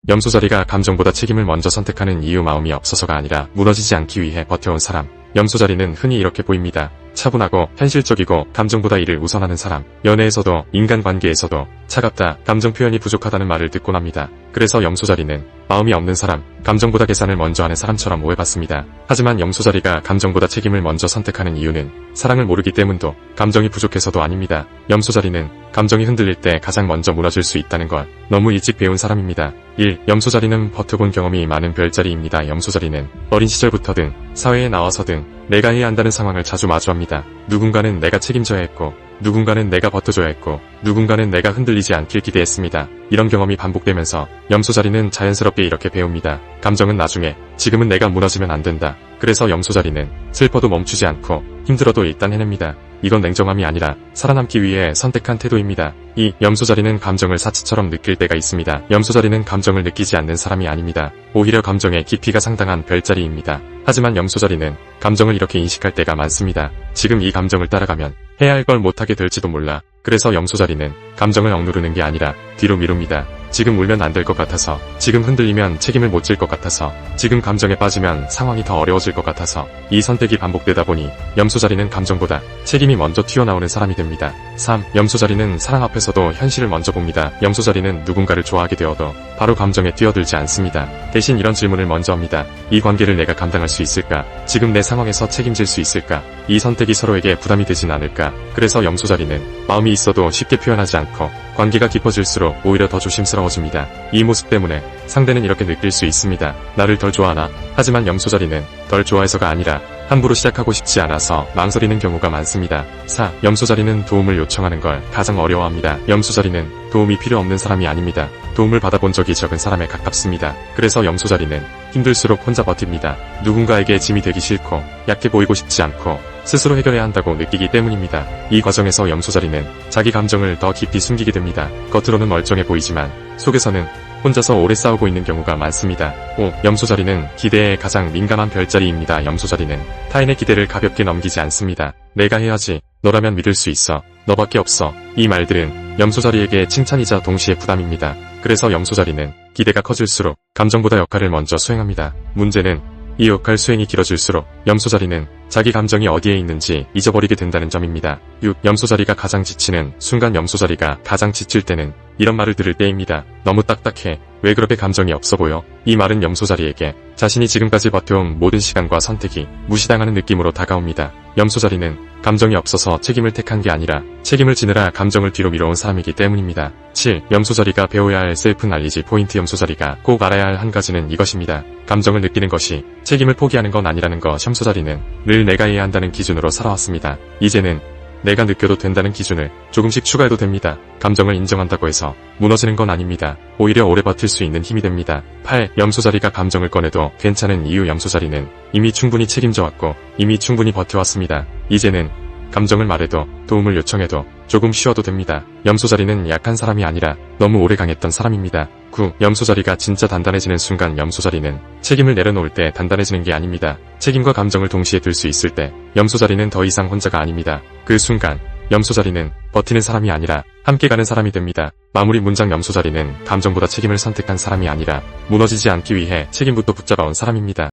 염소자리가 감정보다 책임을 먼저 선택하는 이유 마음이 없어서가 아니라 무너지지 않기 위해 버텨온 사람. 염소자리는 흔히 이렇게 보입니다. 차분하고 현실적이고 감정보다 이를 우선하는 사람. 연애에서도 인간관계에서도 차갑다, 감정 표현이 부족하다는 말을 듣곤 합니다. 그래서 염소자리는 마음이 없는 사람, 감정보다 계산을 먼저 하는 사람처럼 오해받습니다. 하지만 염소자리가 감정보다 책임을 먼저 선택하는 이유는 사랑을 모르기 때문도 감정이 부족해서도 아닙니다. 염소자리는 감정이 흔들릴 때 가장 먼저 무너질 수 있다는 걸 너무 일찍 배운 사람입니다. 1. 염소자리는 버텨본 경험이 많은 별자리입니다. 염소자리는 어린 시절부터든 사회에 나와서든 내가 해야 한다는 상황을 자주 마주합니다. 누군가는 내가 책임져야 했고, 누군가는 내가 버텨줘야 했고, 누군가는 내가 흔들리지 않길 기대했습니다. 이런 경험이 반복되면서 염소자리는 자연스럽게 이렇게 배웁니다. 감정은 나중에, 지금은 내가 무너지면 안 된다. 그래서 염소자리는 슬퍼도 멈추지 않고 힘들어도 일단 해냅니다. 이건 냉정함이 아니라 살아남기 위해 선택한 태도입니다. 2. 염소자리는 감정을 사치처럼 느낄 때가 있습니다. 염소자리는 감정을 느끼지 않는 사람이 아닙니다. 오히려 감정의 깊이가 상당한 별자리입니다. 하지만 염소자리는 감정을 이렇게 인식할 때가 많습니다. 지금 이 감정을 따라가면 해야 할 걸 못하게 될지도 몰라. 그래서 염소자리는 감정을 억누르는 게 아니라 뒤로 미룹니다. 지금 울면 안 될 것 같아서, 지금 흔들리면 책임을 못 질 것 같아서, 지금 감정에 빠지면 상황이 더 어려워질 것 같아서. 이 선택이 반복되다 보니 염소자리는 감정보다 책임이 먼저 튀어나오는 사람이 됩니다. 3. 염소자리는 사랑 앞에서도 현실을 먼저 봅니다. 염소자리는 누군가를 좋아하게 되어도 바로 감정에 뛰어들지 않습니다. 대신 이런 질문을 먼저 합니다. 이 관계를 내가 감당할 수 있을까? 지금 내 상황에서 책임질 수 있을까? 이 선택이 서로에게 부담이 되진 않을까? 그래서 염소자리는 마음이 있어도 쉽게 표현하지 않고 관계가 깊어질수록 오히려 더 조심스러워집니다. 이 모습 때문에 상대는 이렇게 느낄 수 있습니다. 나를 덜 좋아하나? 하지만 염소자리는 덜 좋아해서가 아니라 함부로 시작하고 싶지 않아서 망설이는 경우가 많습니다. 4. 염소자리는 도움을 요청하는 걸 가장 어려워합니다. 염소자리는 도움이 필요 없는 사람이 아닙니다. 도움을 받아본 적이 적은 사람에 가깝습니다. 그래서 염소자리는 힘들수록 혼자 버팁니다. 누군가에게 짐이 되기 싫고 약해 보이고 싶지 않고 스스로 해결해야 한다고 느끼기 때문입니다. 이 과정에서 염소자리는 자기 감정을 더 깊이 숨기게 됩니다. 겉으로는 멀쩡해 보이지만 속에서는 혼자서 오래 싸우고 있는 경우가 많습니다. 5. 염소자리는 기대에 가장 민감한 별자리입니다. 염소자리는 타인의 기대를 가볍게 넘기지 않습니다. 내가 해야지, 너라면 믿을 수 있어, 너밖에 없어. 이 말들은 염소자리에게 칭찬이자 동시에 부담입니다. 그래서 염소자리는 기대가 커질수록 감정보다 역할을 먼저 수행합니다. 문제는 이 역할 수행이 길어질수록 염소자리는 자기 감정이 어디에 있는지 잊어버리게 된다는 점입니다. 6. 염소자리가 가장 지치는 순간. 염소자리가 가장 지칠 때는 이런 말을 들을 때입니다. 너무 딱딱해. 왜 그렇게 감정이 없어 보여? 이 말은 염소자리에게 자신이 지금까지 버텨온 모든 시간과 선택이 무시당하는 느낌으로 다가옵니다. 염소자리는 감정이 없어서 책임을 택한 게 아니라 책임을 지느라 감정을 뒤로 미뤄온 사람이기 때문입니다. 7. 염소자리가 배워야 할 셀프 날리지 포인트. 염소자리가 꼭 알아야 할 한 가지는 이것입니다. 감정을 느끼는 것이 책임을 포기하는 건 아니라는 것. 염소자리는 늘 내가 해야 한다는 기준으로 살아왔습니다. 이제는 내가 느껴도 된다는 기준을 조금씩 추가해도 됩니다. 감정을 인정한다고 해서 무너지는 건 아닙니다. 오히려 오래 버틸 수 있는 힘이 됩니다. 8. 염소자리가 감정을 꺼내도 괜찮은 이유. 염소자리는 이미 충분히 책임져왔고 이미 충분히 버텨왔습니다. 이제는 감정을 말해도 도움을 요청해도 조금 쉬어도 됩니다. 염소자리는 약한 사람이 아니라 너무 오래 강했던 사람입니다. 9. 염소자리가 진짜 단단해지는 순간. 염소자리는 책임을 내려놓을 때 단단해지는 게 아닙니다. 책임과 감정을 동시에 들 수 있을 때 염소자리는 더 이상 혼자가 아닙니다. 그 순간 염소자리는 버티는 사람이 아니라 함께 가는 사람이 됩니다. 마무리 문장. 염소자리는 감정보다 책임을 선택한 사람이 아니라 무너지지 않기 위해 책임부터 붙잡아온 사람입니다.